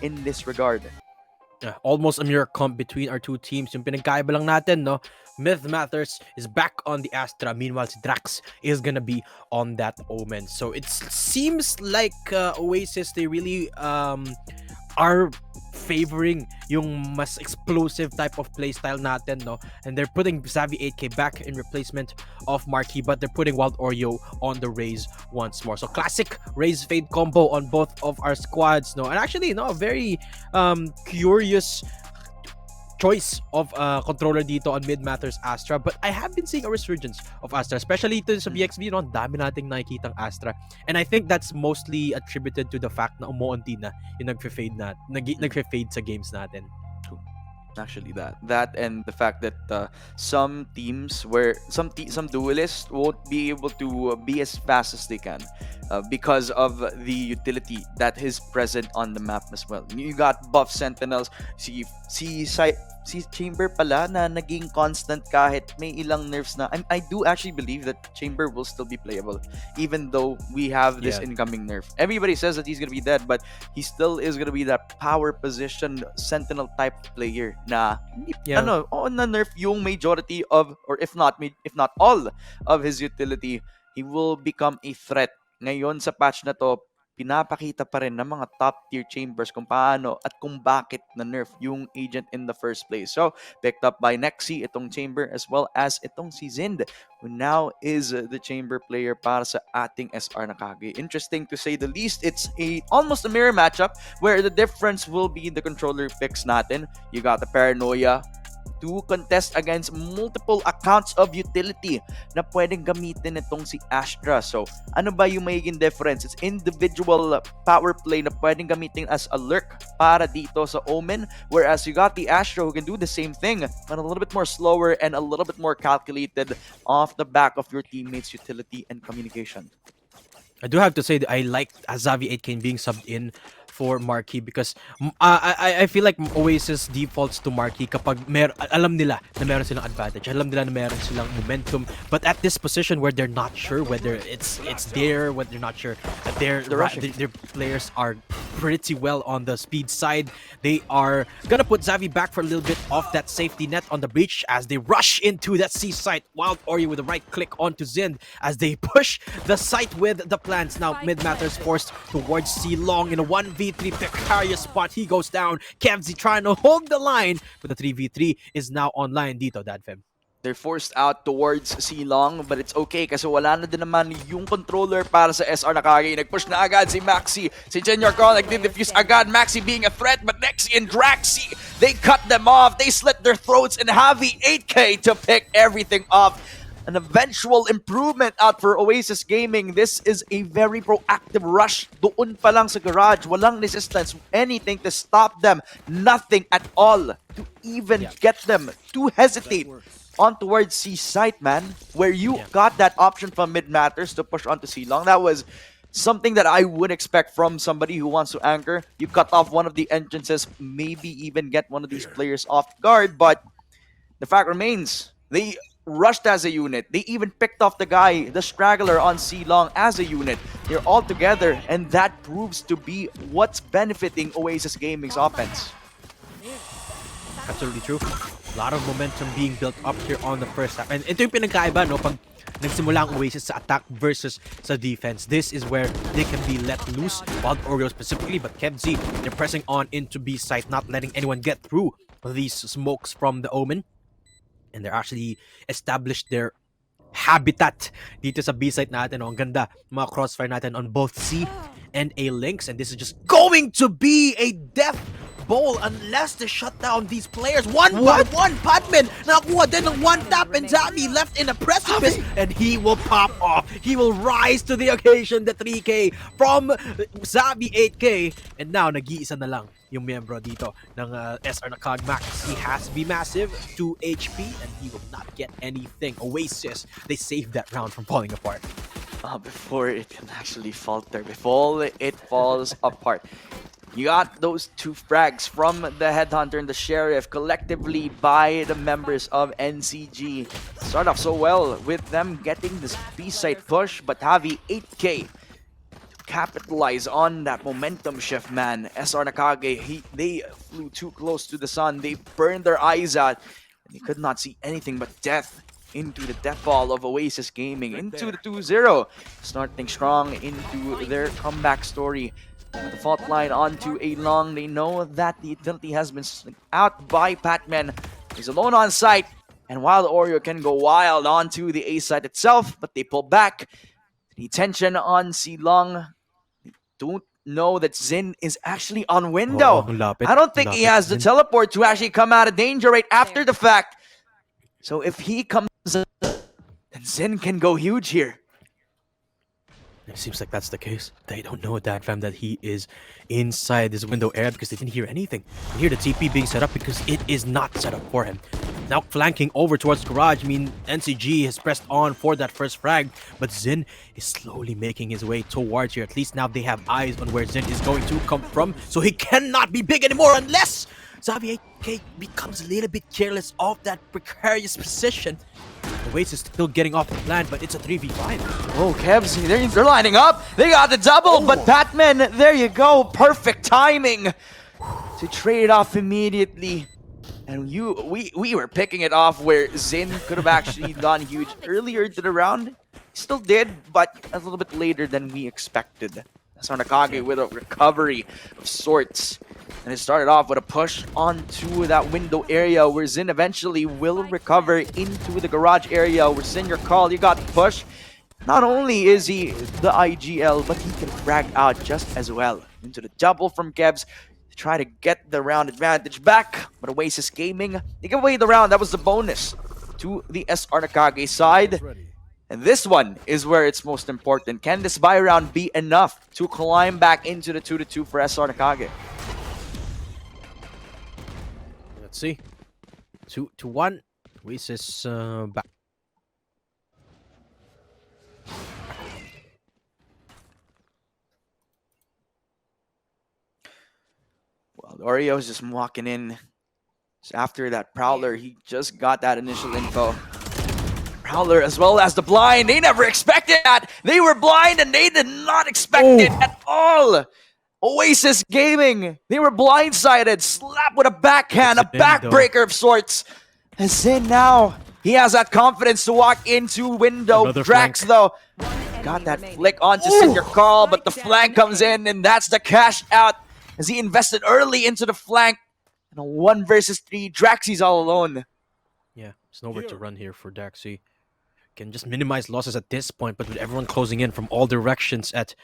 In this regard. Almost a mirror comp between our two teams. Yung pinagkaiba lang natin, no? Myth Matters is back on the Astra. Meanwhile, si Drax is gonna be on that Omen. So it seems like Oasis, they really are favoring yung mas explosive type of playstyle natin, no? And they're putting Savvy 8K back in replacement of Marquee, but they're putting Wild Oreo on the Raze once more. So classic Raze Fade combo on both of our squads, no? And actually, no, a very curious choice of controller dito on Mid Matters Astra, but I have been seeing a resurgence of Astra, especially ito sa VxV, no? Dami nating nakikitang Astra, and I think that's mostly attributed to the fact na umuunti na yung nagfe-fade sa games natin. Actually, that and the fact that some teams where some duelists won't be able to be as fast as they can because of the utility that is present on the map as well. You got buff sentinels, si Chamber pala na naging constant kahit may ilang nerfs na. I do actually believe that Chamber will still be playable even though we have this incoming nerf. Everybody says that he's gonna be dead, but he still is gonna be that power position sentinel type player na na nerf yung majority of, or if not all of his utility. He will become a threat. Ngayon sa patch na to, pinapakita pa rin ng mga top tier chambers kung paano at kung bakit na nerf yung agent in the first place. So, picked up by Nexi itong chamber as well as itong si Zind, who now is the chamber player para sa ating SR Nakage. Interesting to say the least. It's almost a mirror matchup where the difference will be the controller picks natin. You got the Paranoia to contest against multiple accounts of utility na pwedeng gamitin itong si Astra. So, ano ba yung magiging difference? It's individual power play na pwedeng gamitin as a lurk para dito sa Omen, whereas you got the Astra who can do the same thing, but a little bit more slower and a little bit more calculated off the back of your teammates' utility and communication. I do have to say that I like Azavi 8K being subbed in for Marquee because I feel like Oasis defaults to Marquee kapag alam nila na meron silang advantage, alam nila na meron silang momentum, but at this position where they're not sure whether it's there, when they're not sure that their players are pretty well on the speed side, they are gonna put Xavi back for a little bit off that safety net on the breach as they rush into that C site. Wild Oreo with the right click onto Zind as they push the site with the plants. Now Mid Matters forced towards C long in a 1v3 precarious spot. He goes down. KevZ trying to hold the line, but the 3v3 is now online dito, Dadfem. They're forced out towards C-Long, but it's okay kasi wala na din naman yung controller para sa SR Nakage. Nag-push na agad si Maxi. Si Junior Carl nag-defuse agad. Maxi being a threat, but Nexi and Draxi, they cut them off. They slit their throats and Javi 8K to pick everything off. An eventual improvement out for Oasis Gaming. This is a very proactive rush. Doon pa lang sa garage. Walang resistance. Anything to stop them. Nothing at all to even get them to hesitate on towards C site, man, where you got that option from Mid Matters to push onto C long. That was something that I would expect from somebody who wants to anchor. You cut off one of the entrances, maybe even get one of these players off guard, but the fact remains, they rushed as a unit. They even picked off the guy, the straggler on C long as a unit. They're all together, and that proves to be what's benefiting Oasis Gaming's offense. Absolutely true. A lot of momentum being built up here on the first half. And ito yung pinagkaiba, no? Pag nagsimula ang Oasis sa attack versus sa defense, this is where they can be let loose. Wild Oreo specifically, but KevZ, they're pressing on into B site, not letting anyone get through these smokes from the Omen. And they're actually established their habitat dito sa B site natin. No? Ang ganda, mga crossfire natin on both C and A links. And this is just going to be a death bowl unless they shut down these players. One by one, Padman nakakuha din ng one tap and Xavi left in a precipice and he will pop off. He will rise to the occasion, the 3K from Xavi 8K, and now nag-iisa na lang yung miyembro dito ng SR Nakage Max. He has to be massive, 2 HP, and he will not get anything. Oasis, they saved that round from falling apart. Before it can actually falter, before it falls apart. You got those 2 frags from the Headhunter and the Sheriff collectively by the members of NCG. Start off so well with them getting this B-side push, but Javi 8K to capitalize on that momentum shift, man. SR Nakage, they flew too close to the sun. They burned their eyes out. And they could not see anything but death into the death ball of Oasis Gaming, into the 2-0. Starting strong into their comeback story. The fault line onto a long. They know that the utility has been out by Patman. He's alone on site. And while Oreo can go wild onto the A site itself, but they pull back. The tension on Silong. They don't know that Zin is actually on window. I don't think he has the teleport to actually come out of danger right after the fact. So if he comes up, then Zin can go huge here. It seems like that's the case. They don't know that, fam, that he is inside this window area because they didn't hear anything. They hear the TP being set up because it is not set up for him. Now flanking over towards Garage, I mean, NCG has pressed on for that first frag, but Zin is slowly making his way towards here. At least now they have eyes on where Zin is going to come from, so he cannot be big anymore unless Xavi 8K becomes a little bit careless of that precarious position. Oasis still getting off the plan, but it's a 3v5. Oh, Kevs, they're lining up. They got the double, but Batman, there you go. Perfect timing to trade it off immediately. And we were picking it off where Zin could have actually gone huge earlier to the round. He still did, but a little bit later than we expected. So Nakage with a recovery of sorts. And it started off with a push onto that window area where Zin eventually will recover into the garage area where Senior Call, you got the push. Not only is he the IGL, but he can frag out just as well. Into the double from Kebs to try to get the round advantage back. But Oasis Gaming, they give away the round. That was the bonus to the SR Nakage side. And this one is where it's most important. Can this buy round be enough to climb back into the 2-2 for SR Nakage? Let's see. 2-1. Oasis back. Well, Oreo's just walking in. So after that Prowler, he just got that initial info. Prowler as well as the blind. They never expected that. They were blind and they did not expect it at all. Oasis Gaming, they were blindsided. Slap with a backhand, a backbreaker of sorts. And Zin now, he has that confidence to walk into window. Another Drax flank. though, got that flick onto Senior Carl, but the flank comes in and that's the cash out as he invested early into the flank. And a 1 versus 3, Draxy's all alone. Yeah, there's nowhere to run here for Daxi. Can just minimize losses at this point, but with everyone closing in from all directions at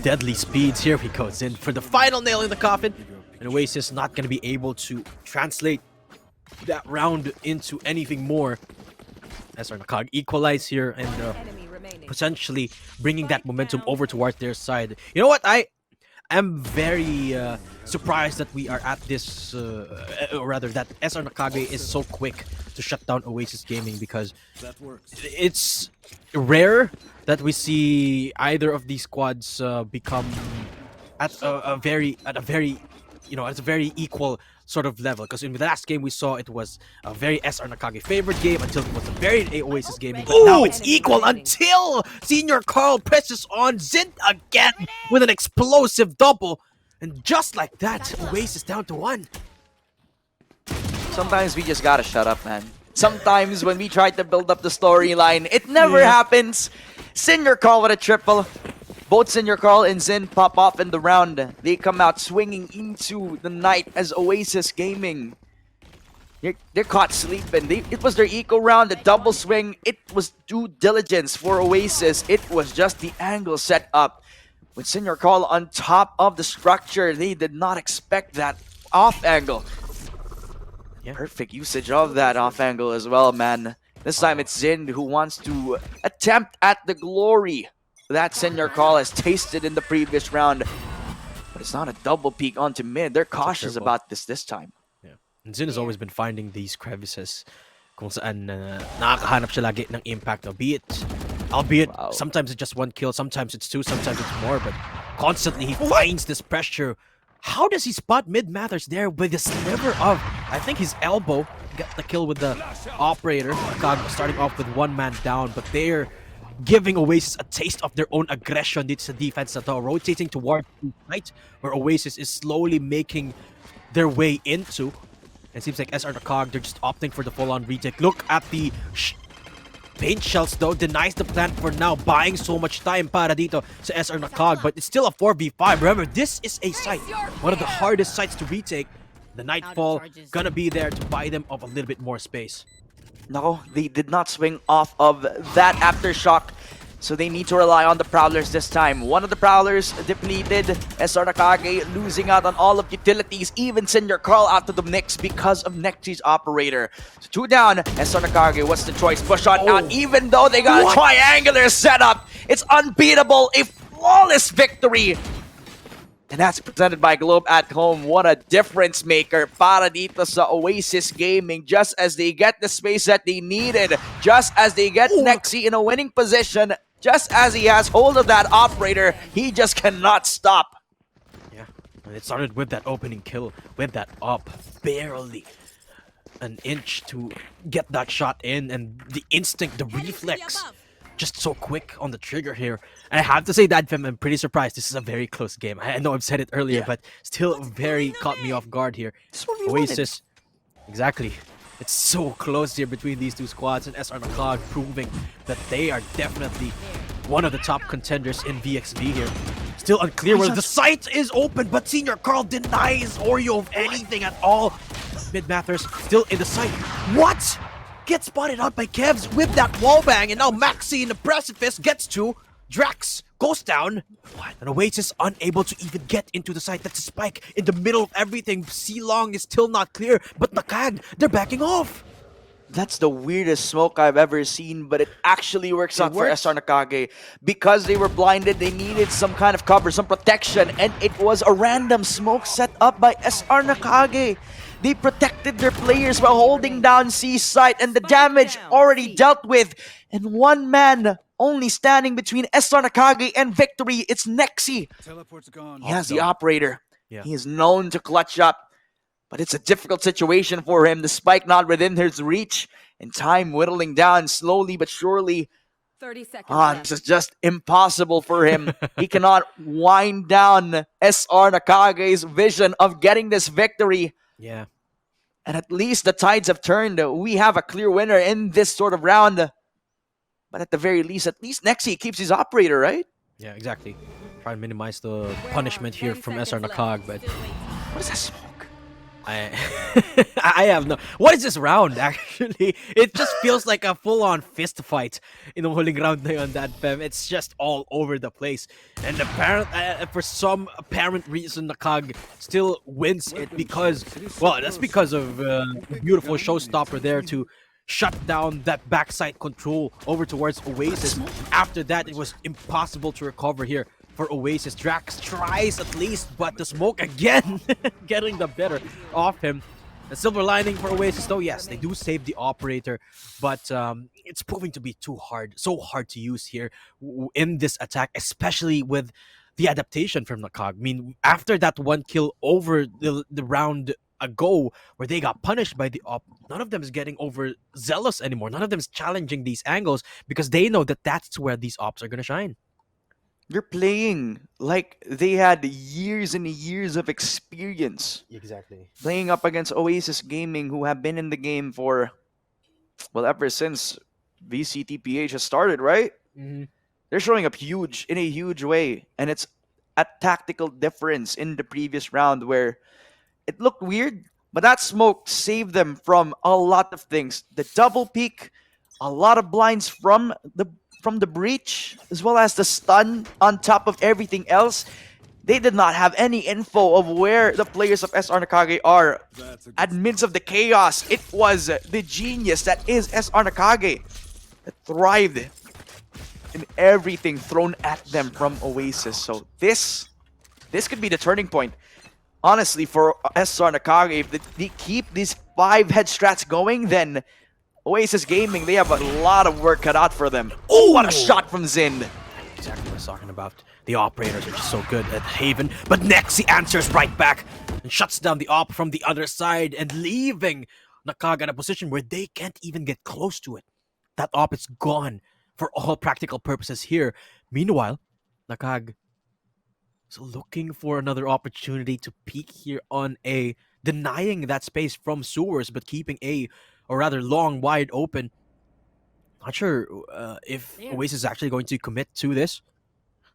deadly speeds, here he goes in for the final nail in the coffin. And Oasis not going to be able to translate that round into anything more. SR Nakage equalize here and potentially bringing that momentum over towards their side. You know what? I am very surprised that we are at this, or rather that SR Nakage is so quick to shut down Oasis Gaming, because it's rare that we see either of these squads become at a very equal sort of level. Because in the last game we saw it was a very SR Nakage favorite game until it was a very Oasis Gaming, but now it's equal until Senior Carl presses on Zin again with an explosive double, and just like that, Oasis down to 1. Sometimes we just gotta shut up, man. Sometimes when we try to build up the storyline, it never happens. Senior Carl with a triple. Both Senior Carl and Zin pop off in the round. They come out swinging into the night as Oasis Gaming. They're caught sleeping. It was their eco round, the double swing. It was due diligence for Oasis. It was just the angle set up. With Senior Carl on top of the structure, they did not expect that off angle. Perfect usage of that off angle as well, man. This time it's Zin who wants to attempt at the glory that Senior Carl has tasted in the previous round. But it's not a double peek onto mid. They're cautious about this time. Yeah. And Zin has always been finding these crevices kung saan nakakahanap siya lagi ng impact. Albeit sometimes it's just 1 kill, sometimes it's 2, sometimes it's more, but constantly he finds this pressure. How does he spot Mid Matters there with the sliver of, I think, his elbow? Got the kill with the operator. Nakage starting off with one man down, but they're giving Oasis a taste of their own aggression. It's a defense that are rotating toward the right, where Oasis is slowly making their way into. It seems like SR Nakage, they're just opting for the full-on retake. Look at the paint shells though, denies the plant for now, buying so much time para dito sa SR Nakage, but it's still a 4v5. Remember, this is a site, one of the hardest sites to retake. The Nightfall gonna be there to buy them of a little bit more space. No, they did not swing off of that aftershock, so they need to rely on the Prowlers this time. One of the Prowlers depleted, SR Nakage losing out on all of utilities, even send your Carl out to the mix because of Nexi's operator. So 2 down, SR Nakage, what's the choice? Push on out, even though they got a triangular setup. It's unbeatable, a flawless victory. And that's presented by Globe at Home. What a difference maker para dito sa Oasis Gaming. Just as they get the space that they needed, just as they get Nexi in a winning position, just as he has hold of that operator, he just cannot stop. Yeah, and it started with that opening kill, with that up, barely an inch to get that shot in, and the instinct, the reflex, just so quick on the trigger here. And I have to say that, Fem, I'm pretty surprised. This is a very close game. I know I've said it earlier, but still very caught me off guard here. Oasis, exactly. It's so close here between these two squads, and SR Nakage proving that they are definitely one of the top contenders in VxV here. Still unclear whether the site is open, but Senior Carl denies Oreo of anything at all. Mid Mathers still in the site. What? Gets spotted out by Kevs with that wallbang, and now Maxi in the precipice gets to Drax, goes down, and Oasis unable to even get into the site. That's a spike in the middle of everything. C-Long is still not clear, but Nakage, they're backing off. That's the weirdest smoke I've ever seen, but it actually works out for SR Nakage. Because they were blinded, they needed some kind of cover, some protection, and it was a random smoke set up by SR Nakage. They protected their players while holding down C site, and the damage already dealt with. And one man only standing between SR Nakage and victory. It's Nexi. He has the operator. He is known to clutch up. But it's a difficult situation for him. The spike not within his reach. And time whittling down slowly but surely. 30 seconds. This is just impossible for him. He cannot wind down SR Nakage's vision of getting this victory. Yeah. And at least the tides have turned. We have a clear winner in this sort of round. But at the very least, Nexi keeps his operator, right? Yeah, exactly. Try and minimize the punishment here from SR Nakage, but what is that smoke? I have no... What is this round, actually? It just feels like a full-on fist fight in the huling round na yun, that Fem. It's just all over the place. And for some apparent reason, Nakage still wins it because... Well, that's because of a beautiful showstopper there to shut down that backside control over towards Oasis. After that, it was impossible to recover here for Oasis. Drax tries at least, but the smoke again getting the better of him. The silver lining for Oasis though, yes, they do save the operator, but it's proving to be so hard to use here in this attack, especially with the adaptation from Nakage. I mean, after that one kill over the round ago where they got punished by the op, none of them is getting overzealous anymore. None of them is challenging these angles because they know that that's where these ops are going to shine. They're playing like they had years and years of experience. Exactly. Playing up against Oasis Gaming, who have been in the game for, well, ever since VCTPH has started, right? Mm-hmm. They're showing up in a huge way. And it's a tactical difference in the previous round where it looked weird, but that smoke saved them from a lot of things. The double peek, a lot of blinds from the breach, as well as the stun on top of everything else. They did not have any info of where the players of SR Nakage are. Amidst of the chaos, it was the genius that is SR Nakage that thrived in everything thrown at them from Oasis. So this could be the turning point. Honestly, for SR Nakage, if they keep these 5 head strats going, then Oasis Gaming, they have a lot of work cut out for them. Oh, what a shot from Zin! Exactly what I was talking about. The operators are just so good at Haven, but Nexi answers right back and shuts down the op from the other side and leaving Nakage in a position where they can't even get close to it. That op is gone for all practical purposes here. Meanwhile, Nakage is looking for another opportunity to peek here on A, denying that space from sewers, but keeping A, or rather long, wide open. Not sure if Oasis is actually going to commit to this.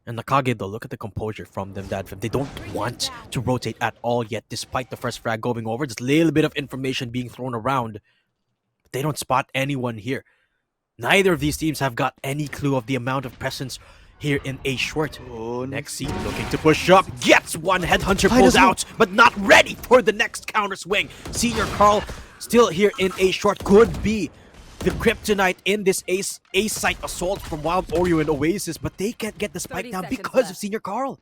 And Nakage, though, look at the composure from them, Dadfam. They don't want to rotate at all yet, despite the first frag going over. Just a little bit of information being thrown around. But they don't spot anyone here. Neither of these teams have got any clue of the amount of presence here in A short. Nexi looking to push up, gets one headhunter pulled out, but not ready for the next counter swing. Senior Carl still here in A short, could be the kryptonite in this A site assault from Wild Oreo and Oasis, but they can't get the spike down because of Senior Carl.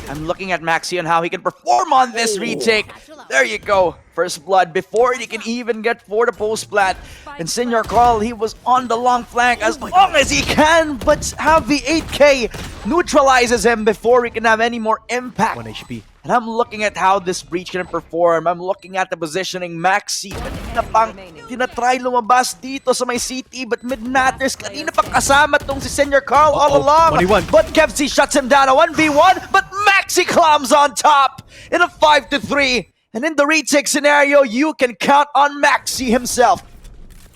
I'm looking at Maxi and how he can perform on this retake. There you go. First blood before he can even get for the post plat. And Senior Carl, he was on the long flank as long as he can, but have the 8K neutralizes him before he can have any more impact. 1 HP. And I'm looking at how this breach can perform. I'm looking at the positioning. Maxi, kanina pang tinatry lumabas dito sa may CT, but mid matters. Kanina pang kasama tong si Senior Carl all along. 21. But KevZ shuts him down a 1v1, but Maxi climbs on top in a 5-3. And in the retake scenario, you can count on Maxi himself.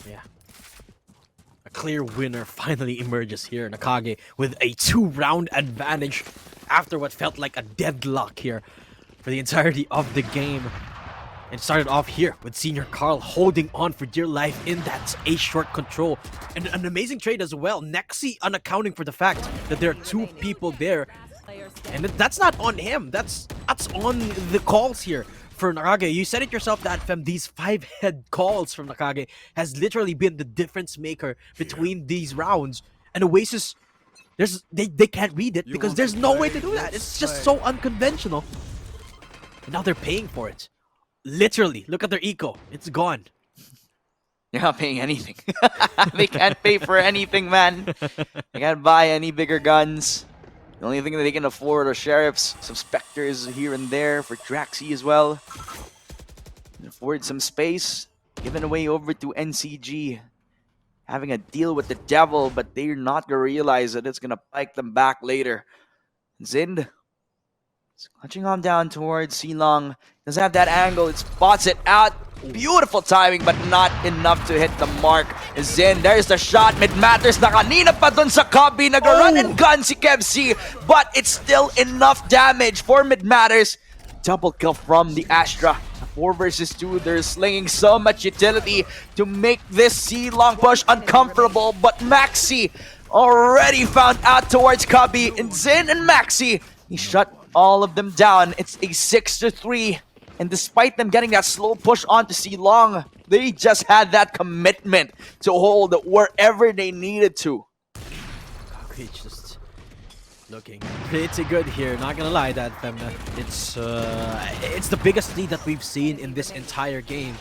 Yeah. A clear winner finally emerges here. Nakage with a 2-round advantage after what felt like a deadlock here for the entirety of the game. And started off here with Senior Carl holding on for dear life in that A short control. And an amazing trade as well. Nexi unaccounting for the fact that there are 2 people there. And that's not on him. That's on the calls here for Nakage. You said it yourself, that fam, these 5-head calls from Nakage has literally been the difference maker between these rounds. And Oasis, they can't read it because there's no way to do that. It's just so unconventional. And now they're paying for it. Literally, look at their eco. It's gone. They're not paying anything. They can't pay for anything, man. They can't buy any bigger guns. The only thing that they can afford are sheriffs, some specters here and there for Draxi as well. Can afford some space, given away over to NCG. Having a deal with the devil, but they're not gonna realize that it's gonna pike them back later. Zind is clutching on down towards Silong. Doesn't have that angle, it spots it out. Beautiful timing, but not enough to hit the mark. Zin, there's the shot. Mid matters na kanina pa dun sa copy. Nag-run and gun si KevZ, but it's still enough damage for mid matters. Double kill from the Astra. 4 versus 2. They're slinging so much utility to make this C-long push uncomfortable, but Maxi already found out towards Cubby. And Zin and Maxi, he shut all of them down. It's a 6-3. And despite them getting that slow push onto C-Long, they just had that commitment to hold wherever they needed to. Okay, just looking pretty good here. Not gonna lie, that it's the biggest lead that we've seen in this entire game,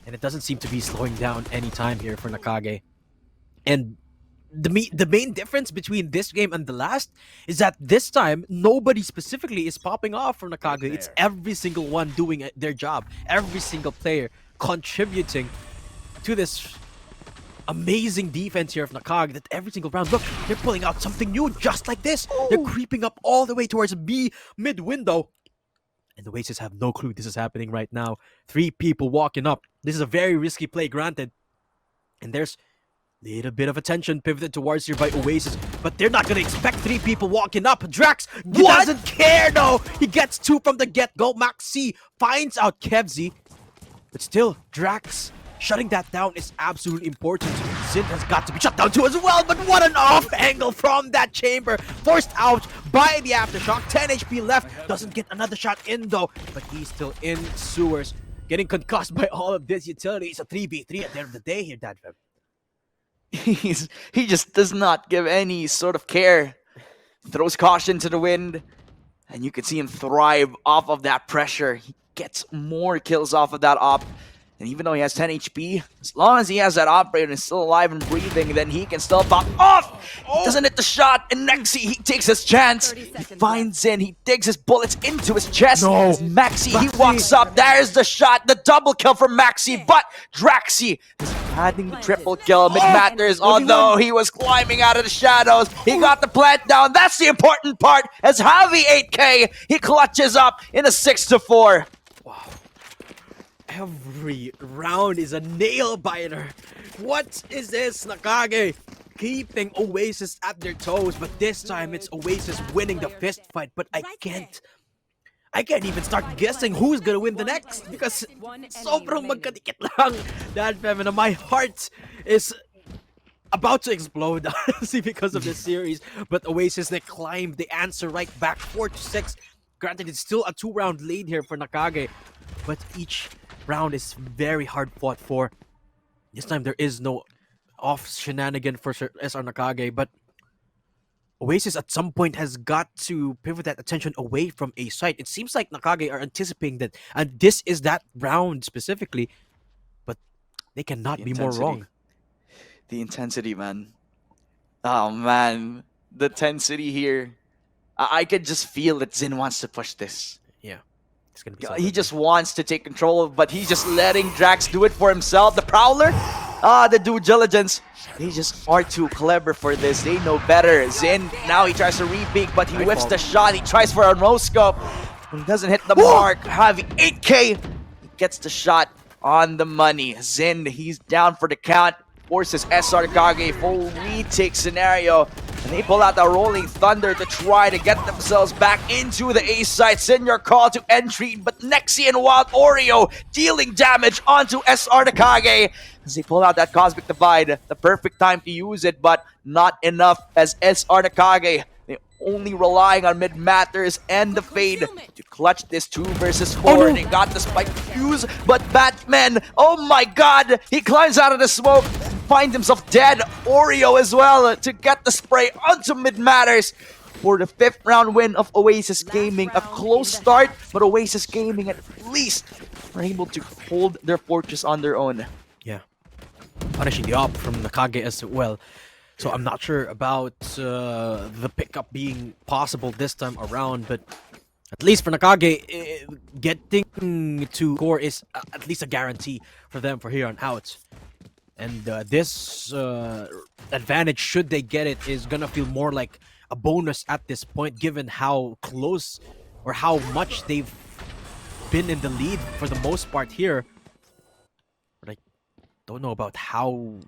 and it doesn't seem to be slowing down anytime here for Nakage. And the main difference between this game and the last is that this time nobody specifically is popping off from Nakage. It's every single one doing their job, every single player contributing to this amazing defense here of Nakage, that every single round, look, they're pulling out something new just like this. They're creeping up all the way towards B mid window, and the Oasis have no clue this is happening right now. 3 people walking up. This is a very risky play, granted, and there's little bit of attention pivoted towards here by Oasis, but they're not gonna expect 3 people walking up. Drax doesn't care though. He gets 2 from the get-go. Maxi finds out KevZ, but still, Drax shutting that down is absolutely important. Zin has got to be shut down too as well, but what an off angle from that chamber. Forced out by the aftershock. 10 HP left. Doesn't get another shot in though, but he's still in sewers. Getting concussed by all of this utility. It's a 3v3 at the end of the day here, Dadfam. He just does not give any sort of care. Throws caution to the wind, and you can see him thrive off of that pressure. He gets more kills off of that op. And even though he has 10 HP, as long as he has that operator and is still alive and breathing, then he can still pop off. He doesn't hit the shot, and Nexi, he takes his chance. He finds in, he digs his bullets into his chest. No. Maxi, he walks up. There's the shot, the double kill from Maxi, but Draxi is adding the triple kill. Mid matters, although he was climbing out of the shadows. He got the plant down. That's the important part. As Javi 8K, he clutches up in a 6-4. Wow. Every round is a nail biter. What is this, Nakage? Keeping Oasis at their toes, but this time it's Oasis winning the fist fight. But I can't even start guessing who's gonna win the next because sobrang magkadikit lang. That feminine, my heart is about to explode, honestly, because of this series. But Oasis, they climb, they answer right back, 4-6. Granted, it's still a 2-round lead here for Nakage, but each round is very hard fought for. This time there is no off shenanigan for SR Nakage, but Oasis at some point has got to pivot that attention away from a site. It seems like Nakage are anticipating that, and this is that round specifically, but they cannot be more wrong. The intensity, man. Oh, man. The intensity here. I could just feel that Zin wants to push this. Yeah. It's gonna be He just wants to take control, but he's just letting Drax do it for himself. The Prowler, the due diligence. They just are too clever for this. They know better. Zin, now he tries to re-peek, but he whiffs the shot. He tries for a no-scope, but he doesn't hit the mark. Javi 8K, he gets the shot on the money. Zin, he's down for the count. Forces SR Nakage full retake scenario. And they pull out the Rolling Thunder to try to get themselves back into the A site. Senior call to entry, but Nexi and Wild Oreo dealing damage onto SR Nakage as they pull out that Cosmic Divide. The perfect time to use it, but not enough as SR Nakage. They only relying on mid matters and the fade to clutch this 2 versus 4. Oh, no. They got the spike fuse, but Batman, oh my god, he climbs out of the smoke, finds himself dead. Oreo as well to get the spray onto mid matters for the 5th round win of Oasis Gaming. A close start, but Oasis Gaming at least were able to hold their fortress on their own. Yeah. Punishing the op from Nakage as well. So I'm not sure about the pickup being possible this time around, but at least for Nakage, getting to score is at least a guarantee for them for here on out. And this advantage, should they get it, is gonna feel more like a bonus at this point, given how close or how much they've been in the lead for the most part here. But I don't know about how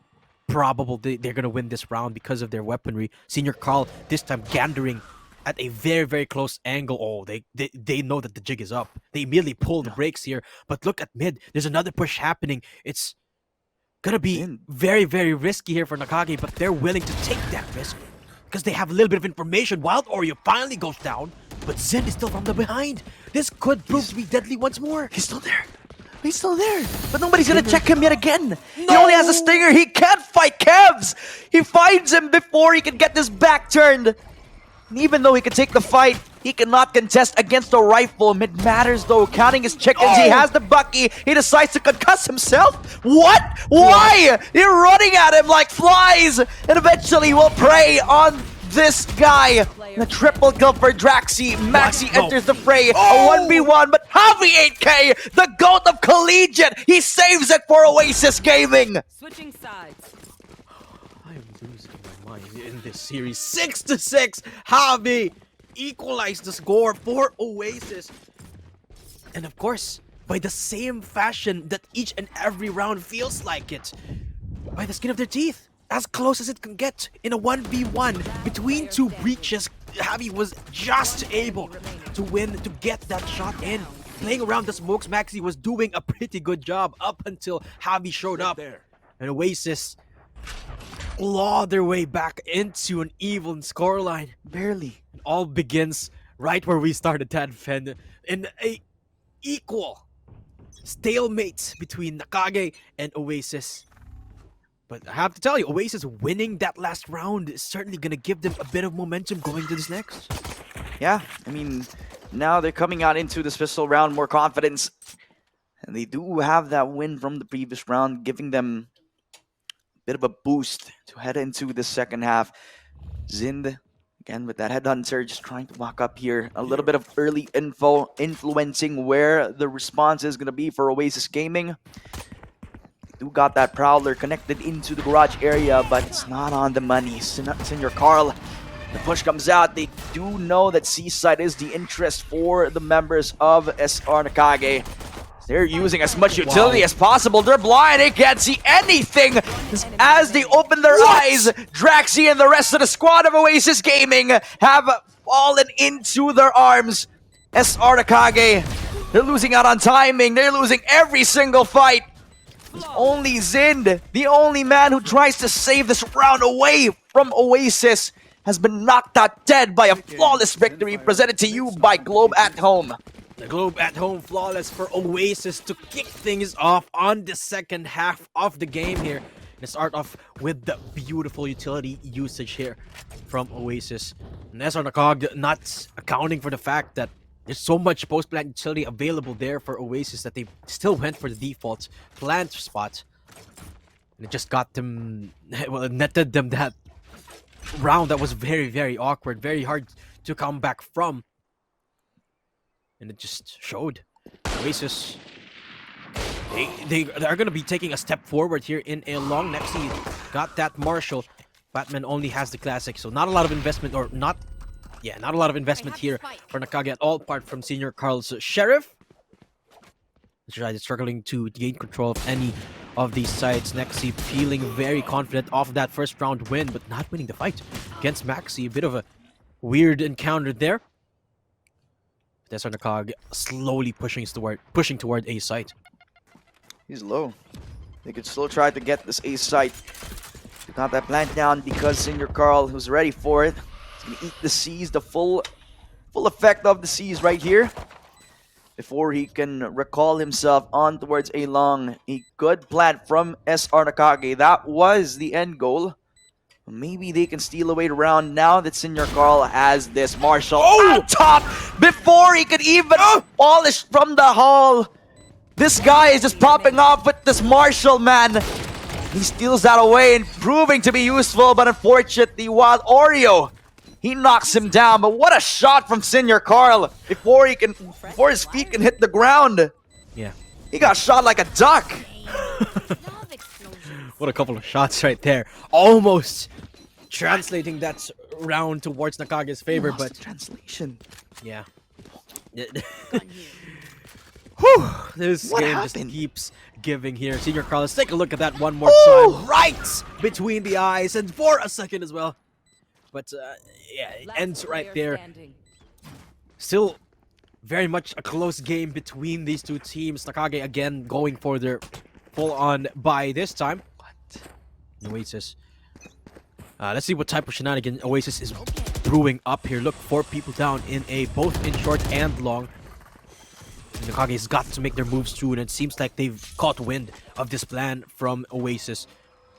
probable they're gonna win this round because of their weaponry. Senior Carl this time gandering at a very, very close angle. Oh, they know that the jig is up. They immediately pull the brakes here. But look at mid. There's another push happening. It's gonna be very, very risky here for Nakage, but they're willing to take that risk because they have a little bit of information. Wild Oreo finally goes down, but Zen is still from the behind. This could prove to be deadly once more. He's still there. He's still there. But nobody's gonna check him yet again. He only has a stinger. He can't fight Kevs. He finds him before he can get this back turned. And even though he can take the fight, he cannot contest against the rifle. Mid matters though, counting his chickens. He has the Bucky. He decides to concuss himself. What? Why? They're running at him like flies. And eventually will prey on this guy. The triple kill for Draxi. Maxi enters the fray. A 1v1, but Javi 8K, the GOAT of Collegiate, he saves it for Oasis Gaming. Switching sides. I am losing my mind in this series. 6-6. Javi equalized the score for Oasis. And of course, by the same fashion that each and every round feels like it. By the skin of their teeth. As close as it can get in a 1v1 between 2 breaches. Javi was just able to win, to get that shot in. Playing around the smokes, Maxi was doing a pretty good job up until Javi showed up. And Oasis claw their way back into an even scoreline. Barely. It all begins right where we started, Tadfen, in a equal stalemate between Nakage and Oasis. But I have to tell you, Oasis winning that last round is certainly going to give them a bit of momentum going to this next. Yeah, I mean, now they're coming out into this pistol round more confidence. And they do have that win from the previous round, giving them a bit of a boost to head into the second half. Zind, again with that headhunter, just trying to walk up here. A little bit of early info influencing where the response is going to be for Oasis Gaming. Do got that Prowler connected into the garage area, but it's not on the money. Senior Carl, the push comes out. They do know that Seaside is the interest for the members of SR Nakage. They're using as much utility as possible. They're blind. They can't see anything. As they open their eyes, Draxi and the rest of the squad of Oasis Gaming have fallen into their arms. SR Nakage, they're losing out on timing. They're losing every single fight. Only Zind, the only man who tries to save this round away from Oasis, has been knocked out dead by a flawless victory presented to you by Globe at Home. The Globe at Home flawless for Oasis to kick things off on the second half of the game here. Let's start off with the beautiful utility usage here from Oasis. And SR Nakage not accounting for the fact that there's so much post-plant utility available there for Oasis that they still went for the default plant spot. And it just got them, well, it netted them that round that was very, very awkward, very hard to come back from. And it just showed. Oasis, they are going to be taking a step forward here in a long Nexi. Got that Marshall. Batman only has the classic, so not a lot of investment, or not a lot of investment here for Nakage at all, apart from Senior Carl's Sheriff. Struggling to gain control of any of these sides. Nexi feeling very confident off that first round win, but not winning the fight against Maxi. A bit of a weird encounter there. SR Nakage slowly pushing toward A site. He's low. They could still try to get this A site. They got that plant down because Senior Carl, who's ready for it, is gonna eat the C's, the full effect of the C's right here. Before he can recall himself on towards A long. A good plant from SR Nakage. That was the end goal. Maybe they can steal away the round now that Senior Carl has this Marshall on top before he could even polish from the hall. This guy is just popping off with this Marshall, man. He steals that away and proving to be useful, but unfortunately, Wild Oreo, he knocks him down. But what a shot from Senior Carl before his feet can hit the ground. Yeah. He got shot like a duck. What a couple of shots right there. Almost translating that round towards Nakage's favor, but translation. Yeah. Whew, this What game happened? just keeps giving here. Senior Carl, let's take a look at that one more time. Right between the eyes and for a second as well. But yeah, it ends right there. Still very much a close game between these two teams. Nakage again going for their full-on buy this time. Oasis. Let's see what type of shenanigan Oasis is brewing up here. Look, 4 people down in A, both in short and long. And Nakage's got to make their moves too, and it seems like they've caught wind of this plan from Oasis.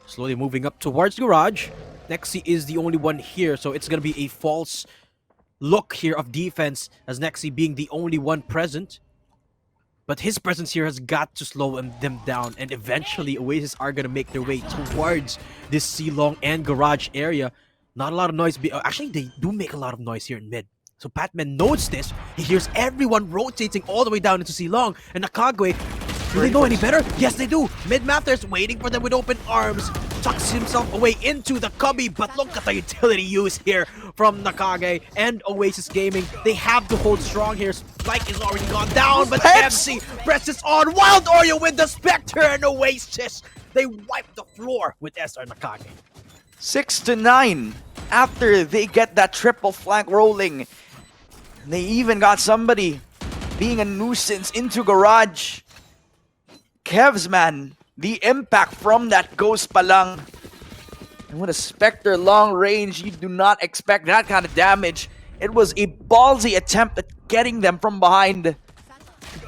Slowly moving up towards Garage. Nexi is the only one here, so it's going to be a false look here of defense as Nexi being the only one present. But his presence here has got to slow them down, and eventually Oasis are going to make their way towards this C-Long and Garage area. Not a lot of noise. Actually, they do make a lot of noise here in mid. So Batman notes this. He hears everyone rotating all the way down into C-Long. And Nakage, do they know any better? Yes, they do. Mid-Matters waiting for them with open arms. Tucks himself away into the cubby. But look at the utility use here from Nakage and Oasis Gaming. They have to hold strong here. Spike is already gone down, but MC presses on. Wild Oreo with the Spectre and Oasis. They wipe the floor with SR Nakage. 6-9 after they get that triple flank rolling. They even got somebody being a nuisance into Garage. Kevs, man, the impact from that ghost palang. And with a Spectre long range, you do not expect that kind of damage. It was a ballsy attempt at getting them from behind.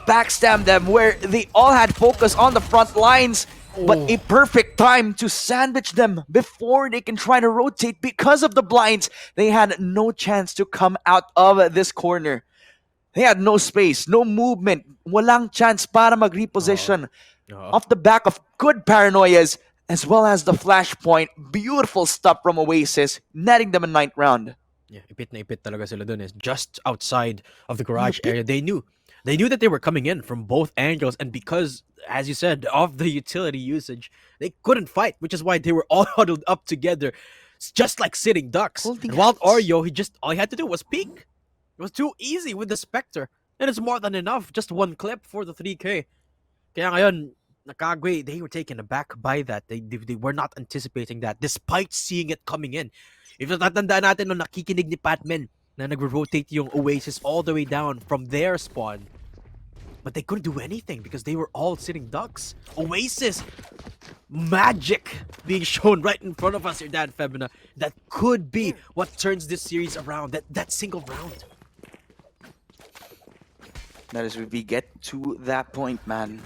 Backstab them where they all had focus on the front lines. But a perfect time to sandwich them before they can try to rotate because of the blinds. They had no chance to come out of this corner. They had no space, no movement, walang chance para mag-reposition off the back of good paranoias as well as the flashpoint. Beautiful stuff from Oasis, netting them a 9th round. Yeah, ipit na ipit talaga sila dun. Just outside of the garage area. They knew that they were coming in from both angles, and because, as you said, of the utility usage, they couldn't fight, which is why they were all huddled up together, just like sitting ducks. And Wild Oreo, all he had to do was peek. It was too easy with the Spectre, and it's more than enough. Just one clip for the 3K. Kaya ngayon, Nakage, they were taken aback by that. They were not anticipating that, despite seeing it coming in. If natatandaan natin nung nakikinig ni Patman na nag-rotate yung Oasis all the way down from their spawn. But they couldn't do anything because they were all sitting ducks. Oasis! Magic being shown right in front of us here, Dan Febina. That could be what turns this series around. That single round. That is if we get to that point, man.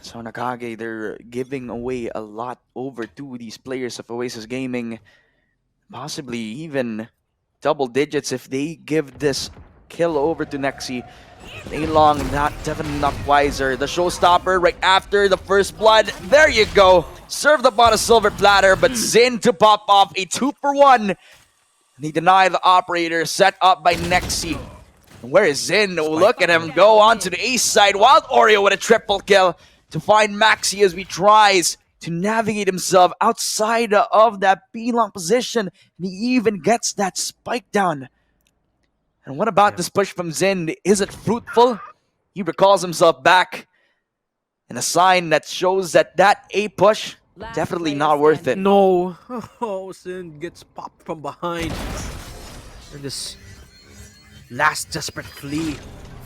So Nakage, they're giving away a lot over to these players of Oasis Gaming. Possibly even double digits if they give this kill over to Nexi. Long, definitely not wiser. The showstopper right after the first blood. There you go. Served up on a silver platter, but Zin to pop off a 2-for-1. And he denied the operator set up by Nexi. Where is Zin? Oh, look at him go on to the ace side. Wild Oreo with a triple kill to find Maxi as he tries to navigate himself outside of that B-long position. And he even gets that spike down. And what about this push from Zin? Is it fruitful? He recalls himself back. And a sign that shows that A push, definitely not worth it. No. Oh, Zin gets popped from behind. And this last desperate flee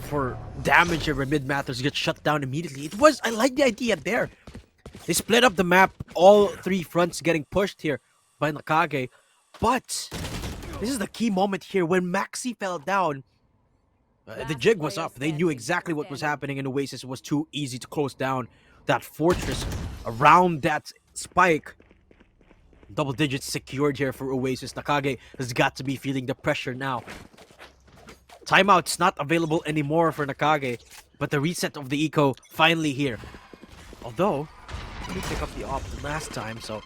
for damage here when Mid-Matters gets shut down immediately. I like the idea there. They split up the map, all three fronts getting pushed here by Nakage. But this is the key moment here. When Maxi fell down, the jig was up. They knew exactly what was happening, and Oasis was too easy to close down that fortress around that spike. Double digits secured here for Oasis. Nakage has got to be feeling the pressure now. Timeout's not available anymore for Nakage, but the reset of the eco finally here. Although, they pick up the op last time, so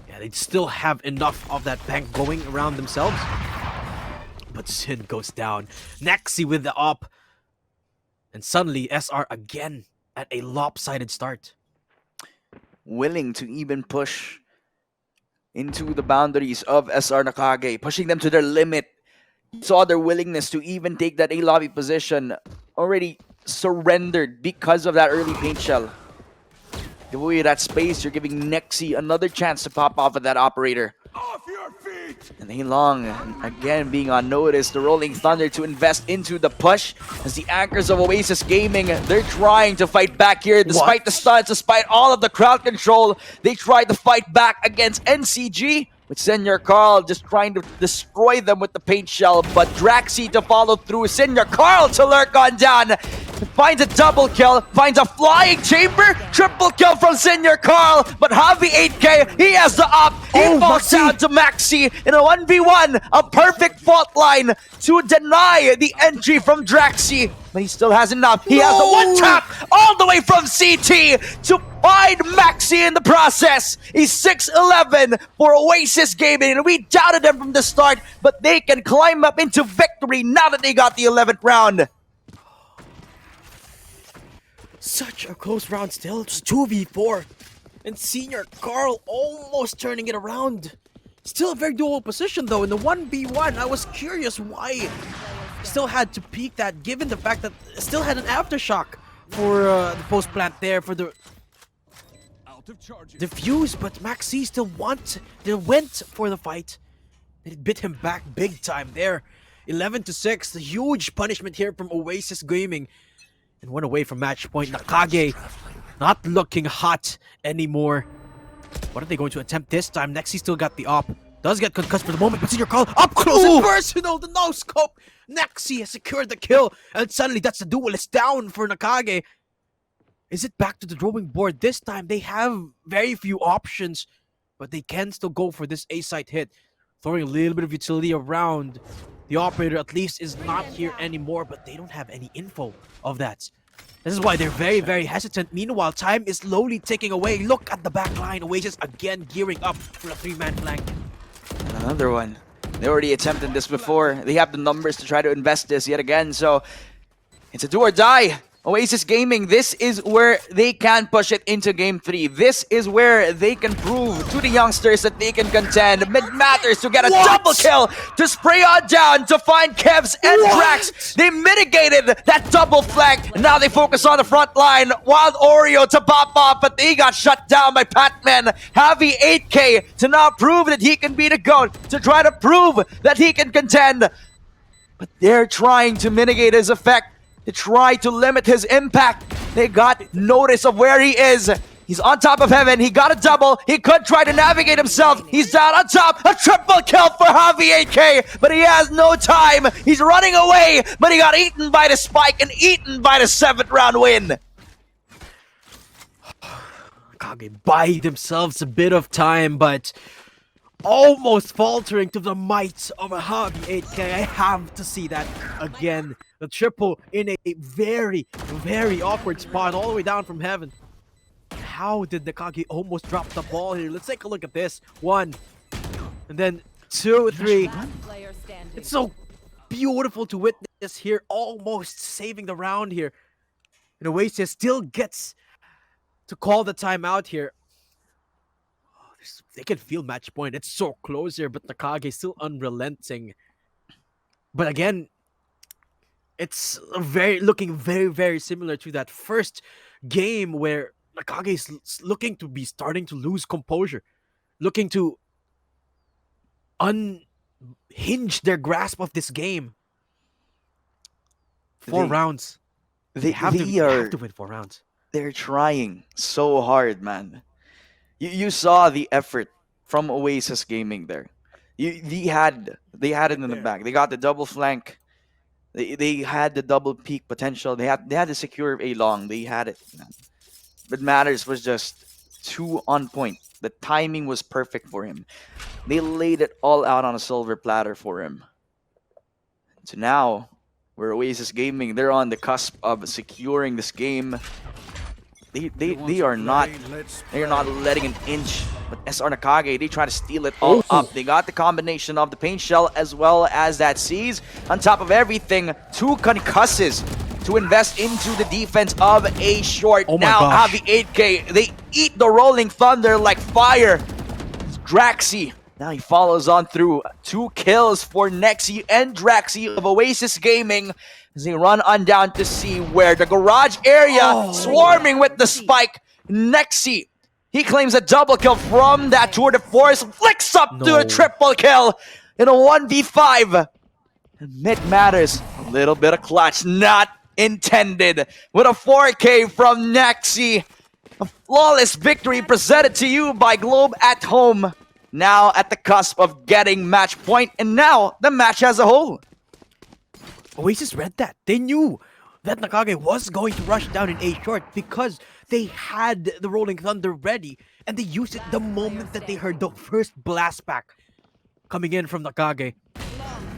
yeah, they'd still have enough of that bank going around themselves. But Zin goes down. Nexi with the op. And suddenly, SR again at a lopsided start. Willing to even push into the boundaries of SR Nakage, pushing them to their limit. Saw their willingness to even take that A lobby position already surrendered because of that early paint shell. Give away that space, you're giving Nexi another chance to pop off of that operator. Off your feet! And Long again being on notice, the Rolling Thunder to invest into the push as the anchors of Oasis Gaming, they're trying to fight back here despite the stuns, despite all of the crowd control. They tried to fight back against NCG with Senior Carl just trying to destroy them with the paint shell, but Draxi to follow through. Senior Carl to lurk on down. Finds a double kill, finds a flying chamber, triple kill from Senior Carl, but Javi 8K, he has the op, he falls down to Maxi in a 1v1, a perfect fault line to deny the entry from Draxi, but he still has enough. He has the one tap all the way from CT to find Maxi in the process. He's 6-11 for Oasis Gaming, and we doubted them from the start, but they can climb up into victory now that they got the 11th round. Such a close round still. It's 2v4. And Senior Carl almost turning it around. Still a very dual position though. In the 1v1, I was curious why he still had to peek that, given the fact that still had an aftershock for the post plant there for the defuse. But Maxi still went for the fight. It bit him back big time there. 11-6. The huge punishment here from Oasis Gaming. And one away from match point. Nakage not looking hot anymore. What are they going to attempt this time? Nexi still got the op. Does get concussed for the moment, but Senior Carl up close and personal. The no scope. Nexi has secured the kill. And suddenly that's the duelist down for Nakage. Is it back to the drawing board? This time they have very few options, but they can still go for this A-site hit. Throwing a little bit of utility around. The operator at least is not here anymore, but they don't have any info of that. This is why they're very, very hesitant. Meanwhile, time is slowly ticking away. Look at the back line. Oasis again gearing up for a 3-man flank. Another one. They already attempted this before. They have the numbers to try to invest this yet again, so it's a do or die. Oasis Gaming, this is where they can push it into Game 3. This is where they can prove to the youngsters that they can contend. Mid Matters to get a double kill to spray on down to find Kevs and Drax. They mitigated that double flank. And now they focus on the front line. Wild Oreo to pop off, but they got shut down by Patman. Javi 8K to now prove that he can be the GOAT, to try to prove that he can contend. But they're trying to mitigate his effect. They try to limit his impact. They got notice of where he is. He's on top of heaven. He got a double. He could try to navigate himself. He's down on top. A triple kill for Javi 8K, but he has no time. He's running away, but he got eaten by the spike and eaten by the 7th round win. Nakage buy themselves a bit of time, but almost faltering to the might of a Javi 8K. I have to see that again. The triple in a very, very awkward spot all the way down from heaven. How did Nakage almost drop the ball here? Let's take a look at this. 1, and then 2, 3. It's so beautiful to witness here, almost saving the round here. And Oasis still gets to call the timeout here. They can feel match point. It's so close here, but Nakage still unrelenting. But again, it's looking very, very similar to that first game where Nakage is looking to be starting to lose composure, looking to unhinge their grasp of this game. 4 rounds. They have to win 4 rounds. They're trying so hard, man. You saw the effort from Oasis Gaming there. They had it in the back. They got the double flank. They had the double peak potential. They had to secure a long. They had it. But Matters was just too on point. The timing was perfect for him. They laid it all out on a silver platter for him. So now, we're Oasis Gaming. They're on the cusp of securing this game. They are not letting an inch. But SR Nakage, they try to steal it all up. They got the combination of the paint shell as well as that seize. On top of everything, 2 concusses to invest into the defense of A Short. Now Javi 8K, they eat the rolling thunder like fire. It's Draxi. Now he follows on through. 2 kills for Nexi and Draxi of Oasis Gaming as they run on down to see where the garage area swarming with the spike. Nexi, he claims a double kill from that tour de force, flicks up to a triple kill in a 1v5. And Mid Matters, a little bit of clutch, not intended, with a 4K from Nexi. A flawless victory presented to you by Globe at home. Now at the cusp of getting match point, and now the match as a whole. Oasis read that. They knew that Nakage was going to rush down in A Short because they had the Rolling Thunder ready, and they used it the moment that they heard the first blast back coming in from Nakage.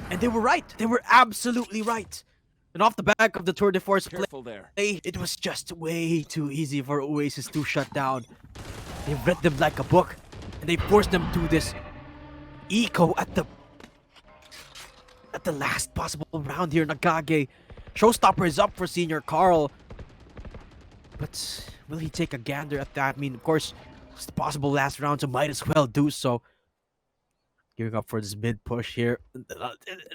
And they were right. They were absolutely right. And off the back of the Tour de Force play, it was just way too easy for Oasis to shut down. They read them like a book, and they forced them to this eco at the last possible round here. Nakage, showstopper is up for Senior Carl. But will he take a gander at that? I mean, of course, it's the possible last round, so might as well do so. Gearing up for this mid push here.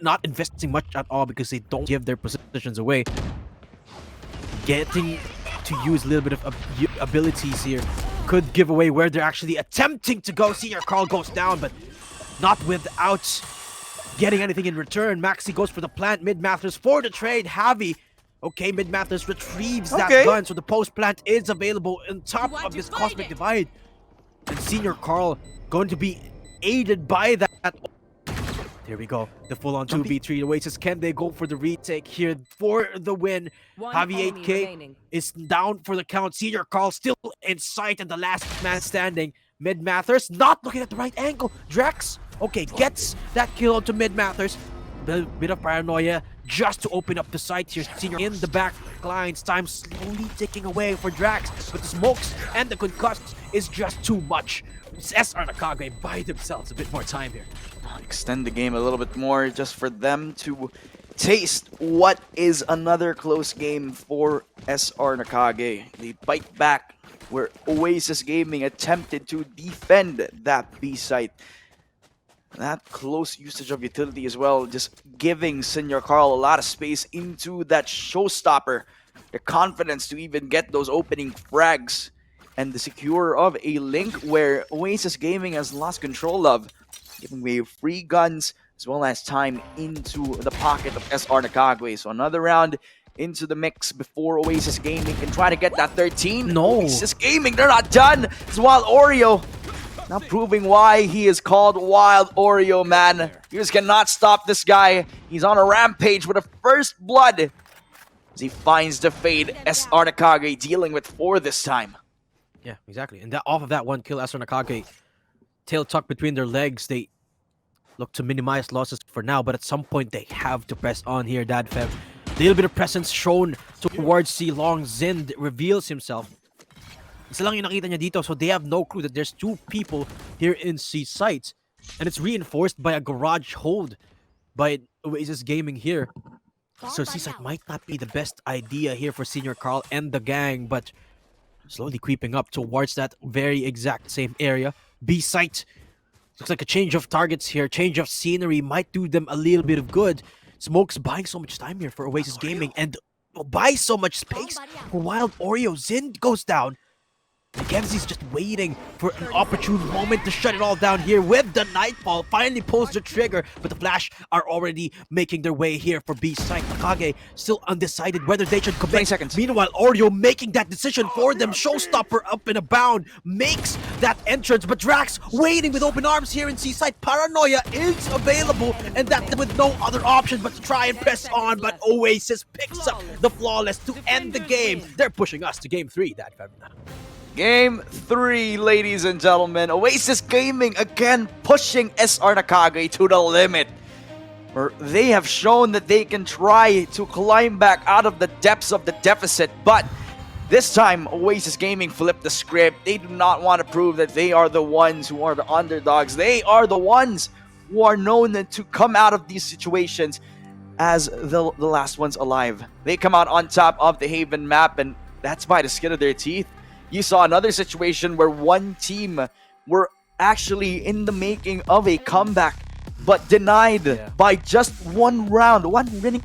Not investing much at all because they don't give their positions away. Getting to use a little bit of abilities here could give away where they're actually attempting to go. Senior Carl goes down, but not without getting anything in return. Maxi goes for the plant. Mid Mathers for the trade. Javi. Okay, Mid Mathers retrieves that gun, so the post plant is available on top of this Cosmic Divide. And Senior Carl going to be aided by that. There we go. The full-on 2v3. Oasis, can they go for the retake here for the win? Javi 8K is down for the count. Senior Carl still in sight and the last man standing. Mid Mathers not looking at the right angle. Drax, okay, gets that kill onto Mid Mathers. bit of paranoia just to open up the site here. Senior in the back lines, time slowly ticking away for Drax, but the smokes and the concussed is just too much. SR Nakage buy themselves a bit more time here. Extend the game a little bit more just for them to taste what is another close game for SR Nakage. They bite back where Oasis Gaming attempted to defend that B site. That close usage of utility as well, just giving Senior Carl a lot of space into that showstopper. The confidence to even get those opening frags. And the secure of a link where Oasis Gaming has lost control of, giving away free guns as well as time into the pocket of SR Nakage. So another round into the mix before Oasis Gaming can try to get that 13. No. Oasis Gaming, they're not done. It's Wild Oreo. Now proving why he is called Wild Oreo, man. You just cannot stop this guy. He's on a rampage with a first blood as he finds the fade. SR Nakage dealing with 4 this time. Yeah, exactly. And that, off of that one kill, SR Nakage, tail tucked between their legs, they look to minimize losses for now, but at some point they have to press on here, Dadfev. A little bit of presence shown towards C Long. Zind reveals himself. Isa lang yung nakita niya dito, so they have no clue that there's 2 people here in C site. And it's reinforced by a garage hold by Oasis Gaming here. So C site might not be the best idea here for Senior Carl and the gang, but slowly creeping up towards that very exact same area. B site. Looks like a change of targets here, change of scenery might do them a little bit of good. Smoke's buying so much time here for Oasis Gaming and buys so much space for Wild Oreo. Zind goes down. Mackenzie's just waiting for an opportune moment to shut it all down here with the Nightfall. Finally pulls the trigger, but the Flash are already making their way here for B site. Nakage still undecided whether they should commit. 20 seconds. Meanwhile, Oreo making that decision for them. Showstopper up and abound makes that entrance, but Drax waiting with open arms here in C site. Paranoia is available, and that with no other option but to try and press on. But Oasis picks up the flawless to end the game. They're pushing us to game 3. That Game 3, ladies and gentlemen. Oasis Gaming again pushing SR Nakage to the limit. Where they have shown that they can try to climb back out of the depths of the deficit, but this time Oasis Gaming flipped the script. They do not want to prove that they are the ones who are the underdogs. They are the ones who are known to come out of these situations as the last ones alive. They come out on top of the Haven map, and that's by the skin of their teeth. You saw another situation where one team were actually in the making of a comeback, but denied by just one round, one winning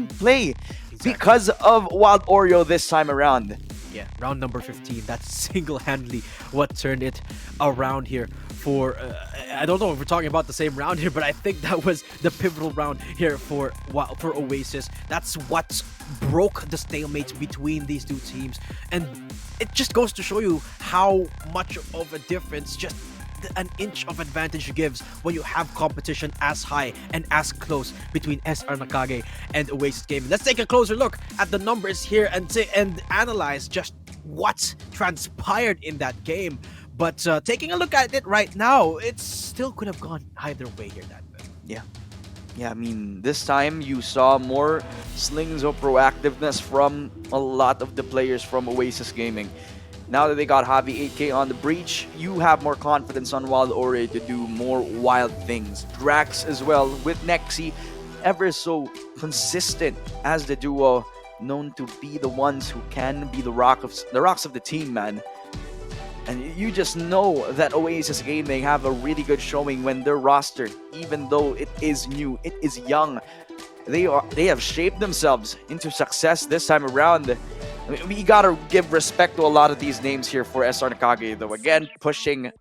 play because of Wild Oreo this time around. Yeah, round number 15. That's single-handedly what turned it around here for... I don't know if we're talking about the same round here, but I think that was the pivotal round here for Oasis. That's what broke the stalemate between these 2 teams. And it just goes to show you how much of a difference just an inch of advantage gives when you have competition as high and as close between SR Nakage and Oasis Gaming. Let's take a closer look at the numbers here and analyze just what transpired in that game. But taking a look at it right now, it still could have gone either way here. Yeah, I mean, this time you saw more slings of proactiveness from a lot of the players from Oasis Gaming. Now that they got Javi 8K on the breach, you have more confidence on Wild Oreo to do more wild things. Drax as well with Nexi, ever so consistent as the duo, known to be the ones who can be the rocks of the team, man. And you just know that Oasis Gaming have a really good showing when their roster, even though it is new, it is young, they have shaped themselves into success this time around. I mean, we gotta give respect to a lot of these names here for SR Nakage, though. Again, pushing